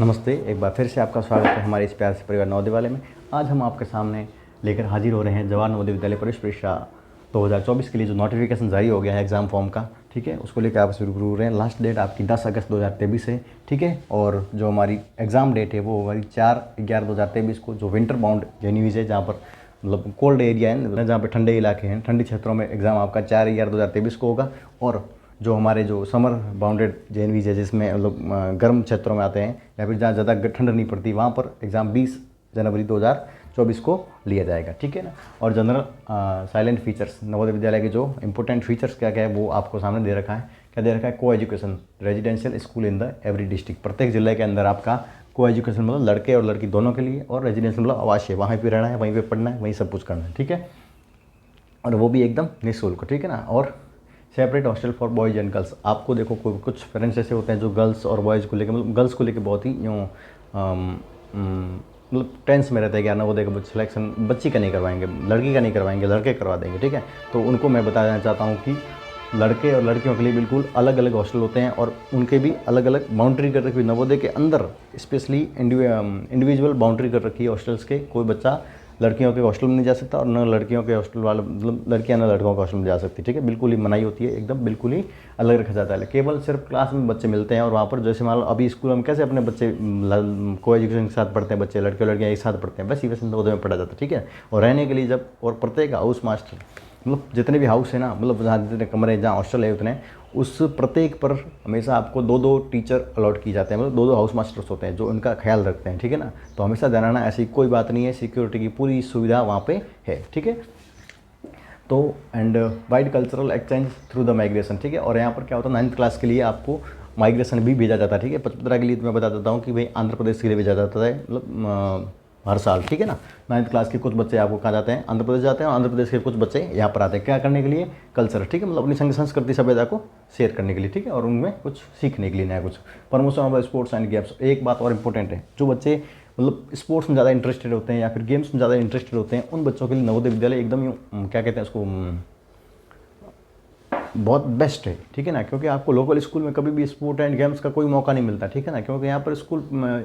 नमस्ते, एक बार फिर से आपका स्वागत है हमारे इस प्यार से परिवार नवोदय वाले में। आज हम आपके सामने लेकर हाजिर हो रहे हैं जवाहर नवोदय विद्यालय प्रवेश परीक्षा 2024 के लिए जो नोटिफिकेशन जारी हो गया है एग्ज़ाम फॉर्म का, ठीक है, उसको लेकर आप शुरू हो रहे हैं। लास्ट डेट आपकी 10 अगस्त 2023 है, ठीक है, और जो हमारी एग्ज़ाम डेट है वो हमारी 4/11/2023 को, जो विंटर बाउंड जेन्यूज है, जहाँ पर मतलब कोल्ड एरिया है, जहाँ पर ठंडे इलाके हैं, ठंडी क्षेत्रों में एग्ज़ाम आपका 4/11/2023 को होगा। और जो हमारे जो समर बाउंडेड जेएनवीज है, जिसमें लोग गर्म क्षेत्रों में आते हैं या फिर जहाँ ज़्यादा ठंड नहीं पड़ती, वहाँ पर एग्ज़ाम 20 जनवरी 2024 को लिया जाएगा, ठीक है ना। और general salient features, Navodaya Vidyalaya के जो इंपॉर्टेंट फीचर्स क्या क्या है वो आपको सामने दे रखा है। क्या दे रखा है? को education residential school in the every district. प्रत्येक जिले के अंदर आपका को एजुकेशन मतलब लड़के और लड़की दोनों के लिए, और रेजिडेंशियल मतलब आवासीय, वहीं पे रहना है, वहीं पे पढ़ना है, वहीं सब कुछ करना है, ठीक है, और वो भी एकदम निःशुल्क, ठीक है ना। और separate hostel for boys and girls. आपको देखो कुछ पेरेंट्स ऐसे होते हैं जो गर्ल्स और बॉयज़ को लेकर, मतलब गर्ल्स को लेकर बहुत ही यूँ मतलब टेंस में रहता है कि यार नवोदय का सिलेक्शन बच्ची का नहीं करवाएंगे, लड़की का नहीं करवाएंगे, लड़के करवा देंगे, ठीक है। तो उनको मैं बताना चाहता हूँ कि लड़के और लड़कियों के लिए बिल्कुल अलग अलग हॉस्टल होते हैं, और उनके भी अलग अलग बाउंड्री कर रखी हुई नवोदय के अंदर, स्पेशली इंडिविजुअल बाउंड्री कर रखी है हॉस्टल्स के। कोई बच्चा लड़कियों के हॉस्टल में नहीं जा सकता, और न लड़कियों के हॉस्टल वाले, मतलब लड़कियां न लड़कों के हॉस्टल में जा सकती, ठीक है। बिल्कुल ही मनाही होती है, एकदम बिल्कुल ही अलग रखा जाता है। केवल सिर्फ क्लास में बच्चे मिलते हैं, और वहाँ पर जैसे मान लो अभी स्कूल में कैसे अपने बच्चे को एजुकेशन के साथ पढ़ते हैं, बच्चे लड़के और लड़कियाँ एक साथ पढ़ते हैं, बस वैसे नवोदय में पढ़ा जाता है, ठीक है। और रहने के लिए जब, और प्रत्येक हाउस मास्टर, मतलब जितने भी हाउस है ना, मतलब जहाँ जितने कमरे जहाँ हॉस्टल है उतने, उस प्रत्येक पर हमेशा आपको 2-2 टीचर अलॉट की जाते हैं, मतलब 2-2 हाउस मास्टर्स होते हैं जो उनका ख्याल रखते हैं, ठीक है ना। तो हमेशा ध्यान रखना, ऐसी कोई बात नहीं है, सिक्योरिटी की पूरी सुविधा वहाँ पे है, ठीक है। तो and wide cultural exchange through the migration, ठीक है। और यहाँ पर क्या होता है, 9th क्लास के लिए आपको माइग्रेशन भी भेजा जाता है, ठीक है। 15 के लिए तो मैं बता देता हूँ कि भाई आंध्र प्रदेश के लिए भेजा जाता है, मतलब हर साल, ठीक है ना। 9th क्लास के कुछ बच्चे आपको कहाँ जाते हैं, आंध्र प्रदेश जाते हैं, और आंध्र प्रदेश के कुछ बच्चे यहाँ पर आते हैं, क्या करने के लिए? कल्चर, ठीक है, मतलब अपनी संस्कृति सभ्यता को शेयर करने के लिए, ठीक है, और उनमें कुछ सीखने के लिए नया कुछ। Promotion of sports and games. एक बात और इंपॉर्टेंट है, जो बच्चे मतलब स्पोर्ट्स में ज़्यादा इंटरेस्टेड होते हैं या फिर गेम्स में ज़्यादा इंटरेस्टेड होते हैं, उन बच्चों के लिए नवोदय विद्यालय एकदम यूँ क्या कहते हैं उसको, बहुत बेस्ट है, ठीक है ना। क्योंकि आपको लोकल स्कूल में कभी भी स्पोर्ट एंड गेम्स का कोई मौका नहीं मिलता, ठीक है ना, क्योंकि यहाँ पर स्कूल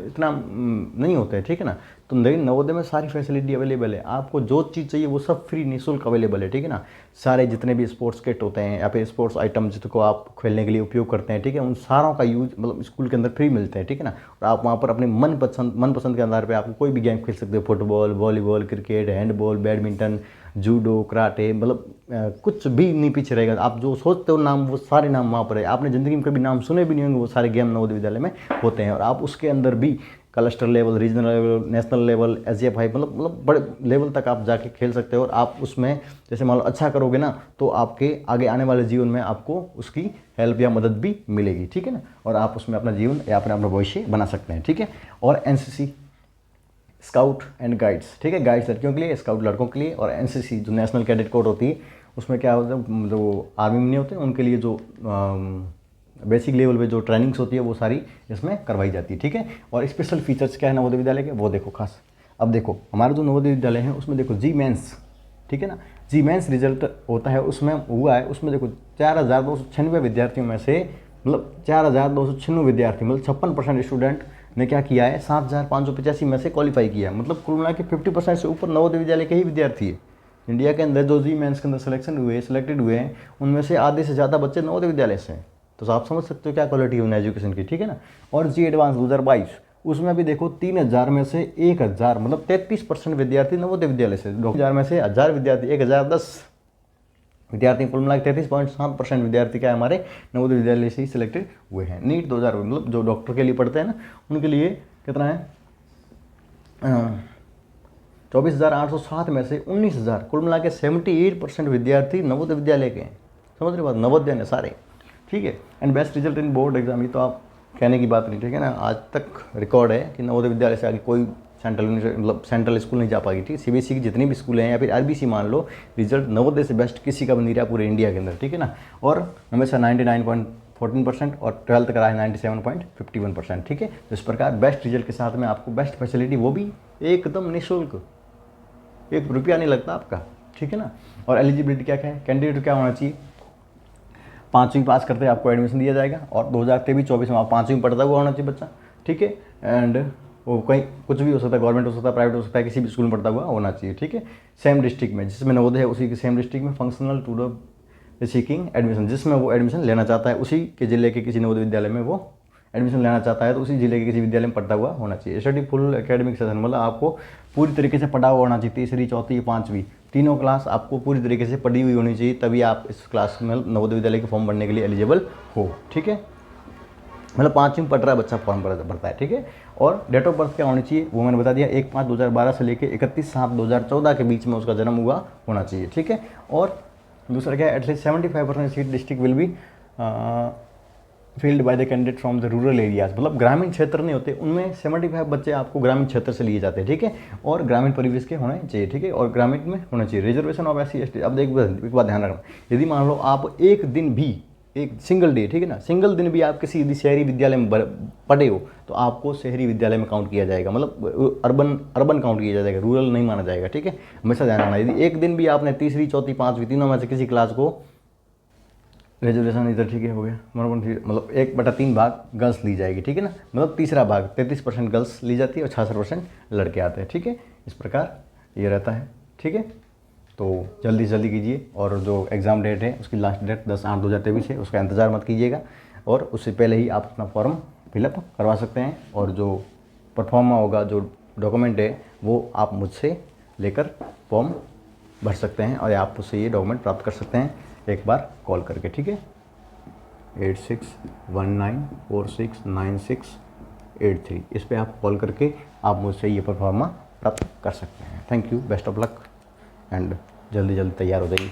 इतना नहीं होते हैं, ठीक है ना। तो लेकिन नवोदय में सारी फैसिलिटी अवेलेबल है, आपको जो चीज़ चाहिए वो सब फ्री निःशुल्क अवेलेबल है, ठीक है ना। सारे जितने भी स्पोर्ट्स किट होते हैं या फिर स्पोर्ट्स आइटम जिसको आप खेलने के लिए उपयोग करते हैं, ठीक है, उन सारों का यूज मतलब स्कूल के अंदर फ्री मिलते हैं, ठीक है ना। और आप वहाँ पर अपने मनपसंद के आधार पर आपको कोई भी गेम खेल सकते हो, football, volleyball, cricket, handball, badminton, judo, karate, मतलब कुछ भी नहीं पीछे रहेगा। आप जो सोचते हो नाम, वो सारे नाम वहाँ पर है। आपने ज़िंदगी में कभी नाम सुने भी नहीं होंगे, वो सारे गेम नवोदय विद्यालय में होते हैं। और आप उसके अंदर भी cluster level, regional level, national level, SJF मतलब बड़े लेवल तक आप जाके खेल सकते हो। और आप उसमें जैसे मान लो अच्छा करोगे ना, तो आपके आगे आने वाले जीवन में आपको उसकी हेल्प या मदद भी मिलेगी, ठीक है ना। और आप उसमें अपना जीवन या अपना भविष्य बना सकते हैं, ठीक है। और NCC, स्काउट एंड गाइड्स, ठीक है, गाइड्स लड़कियों के लिए, स्काउट लड़कों के लिए। और NCC जो नेशनल कैडेट कोर होती है, उसमें क्या होता है, जो आर्मी में नहीं होते उनके लिए जो बेसिक लेवल पे जो ट्रेनिंग्स होती है वो सारी इसमें करवाई जाती है, ठीक है। और स्पेशल फीचर्स क्या है नवोदय विद्यालय के, वो देखो खास। अब देखो हमारा जो नवोदय विद्यालय है उसमें देखो जी मेंस, ठीक है ना, जी मेंस रिजल्ट होता है, उसमें हुआ है, उसमें देखो 4296 विद्यार्थियों में से, मतलब 4296 विद्यार्थी, मतलब 56% स्टूडेंट ने क्या किया है, 7585 में से क्वालिफाई किया है। मतलब कुल मिला के 50% से ऊपर नवोदय विद्यालय के ही विद्यार्थी है। इंडिया के अंदर जो जी मेंस के अंदर सेलेक्टेड हुए हैं, उनमें से आधे से ज़्यादा बच्चे नवोदय विद्यालय से हैं। तो आप समझ सकते हो क्या क्वालिटी है उन एजुकेशन की, ठीक है ना। और जी एडवांस 2022, उसमें भी देखो 3000 में से 1000, मतलब 33% विद्यार्थी नवोदय विद्यालय से। 2000 में से 1000 विद्यार्थी, 1010 विद्यार्थी, कुल मिला 33.7% विद्यार्थी क्या हमारे नवोदय विद्यालय से ही सिलेक्टेड हुए हैं। नीट 2000 मतलब जो डॉक्टर के लिए पढ़ते हैं ना, उनके लिए कितना है, 24,807 में से 19,000, कुल मिला के 78% विद्यार्थी नवोदय विद्यालय के हैं। समझ रहे बात, नवोदय ने सारे, ठीक है। And best result in board exam, ये तो आप कहने की बात नहीं, ठीक है ना। आज तक रिकॉर्ड है कि नवोदय विद्यालय से आगे कोई सेंट्रल स्कूल नहीं जा पाएगी, ठीक है। CBSE की जितनी भी स्कूल हैं या फिर RBC मान लो, रिजल्ट नवोदय से बेस्ट किसी का भी नहीं रहा पूरे इंडिया के अंदर, ठीक है ना। और हमेशा 99.14% और 12th करा है 97.51%, ठीक है। तो इस प्रकार बेस्ट रिजल्ट के साथ में आपको बेस्ट फैसिलिटी, वो भी एकदम निःशुल्क, 1 रुपया नहीं लगता आपका, ठीक है ना। और एलिजिबिलिटी क्या क्या है, कैंडिडेट क्या होना चाहिए, 5वीं पास करते आपको एडमिशन दिया जाएगा। और 2023-24 में आप 5वीं पढ़ता हुआ होना चाहिए बच्चा, ठीक है। एंड वो कहीं कुछ भी हो सकता है, गवर्नमेंट हो सकता है, प्राइवेट हो सकता है, किसी भी स्कूल में पढ़ता हुआ होना चाहिए, ठीक है। सेम डिस्ट्रिक्ट में, जिसमें नवोदय है उसी के सेम डिस्ट्रिक्ट में functional to the seeking admission, जिसमें वो एडमिशन लेना चाहता है, उसी के जिले के किसी नवोदय विद्यालय में वो एडमिशन लेना चाहता है, तो उसी जिले के किसी विद्यालय में पढ़ता हुआ होना चाहिए। स्टडी फुल एकेडमिक सेशन, मतलब आपको पूरी तरीके से पढ़ा हुआ होना चाहिए, तीसरी, चौथी, पाँचवीं, तीनों क्लास आपको पूरी तरीके से पढ़ी हुई होनी चाहिए, तभी आप इस क्लास में नवोदय विद्यालय के फॉर्म भरने के लिए एलिजिबल हो, ठीक है। मतलब 5वीं में पढ़ रहा है बच्चा फॉर्म भरता है, ठीक है। और डेट ऑफ बर्थ क्या होनी चाहिए वो मैंने बता दिया, 1/5/2012 से लेकर 31/7/2014 के बीच में उसका जन्म हुआ होना चाहिए, ठीक है। और दूसरा क्या है, at least 75% seat district will be field by the candidate from the rural areas, मतलब ग्रामीण क्षेत्र नहीं होते उनमें 75 बच्चे आपको ग्रामीण क्षेत्र से लिए जाते हैं, ठीक है। और ग्रामीण परिवेश के होने चाहिए, ठीक है, और ग्रामीण में होना चाहिए। रिजर्वेशन ऑफ SC ST, अब एक बात ध्यान रखना, यदि मान लो आप एक दिन भी, एक सिंगल डे, ठीक है ना, सिंगल दिन भी आप किसी यदि शहरी विद्यालय में पढ़े हो तो आपको शहरी विद्यालय में काउंट किया जाएगा, मतलब अर्बन काउंट किया जाएगा, रूरल नहीं माना जाएगा, ठीक है। हमेशा ध्यान रखना, यदि एक दिन भी आपने तीसरी, चौथी, पाँचवीं तीनों में से किसी क्लास को रिजर्वेशन इधर, ठीक है, हो गया, मतलब 1/3 भाग गर्ल्स ली जाएगी, ठीक है ना, मतलब तीसरा भाग 33% गर्ल्स ली जाती है और 66% लड़के आते हैं, ठीक है। इस प्रकार ये रहता है, ठीक है। तो जल्दी से जल्दी कीजिए, और जो एग्ज़ाम डेट है उसकी लास्ट डेट 10/8/2023 है, उसका इंतज़ार मत कीजिएगा, और उससे पहले ही आप अपना फॉर्म फिलअप करवा सकते हैं, और जो परफॉर्मा होगा, जो डॉक्यूमेंट है वो आप मुझसे लेकर फॉर्म भर सकते हैं, और आप उससे ये डॉक्यूमेंट प्राप्त कर सकते हैं एक बार कॉल करके, ठीक है। 8619469683 इस पर आप कॉल करके आप मुझसे ये परफॉर्मा प्राप्त कर सकते हैं। Thank you, best of luck, and जल्दी जल्दी तैयार हो जाइए।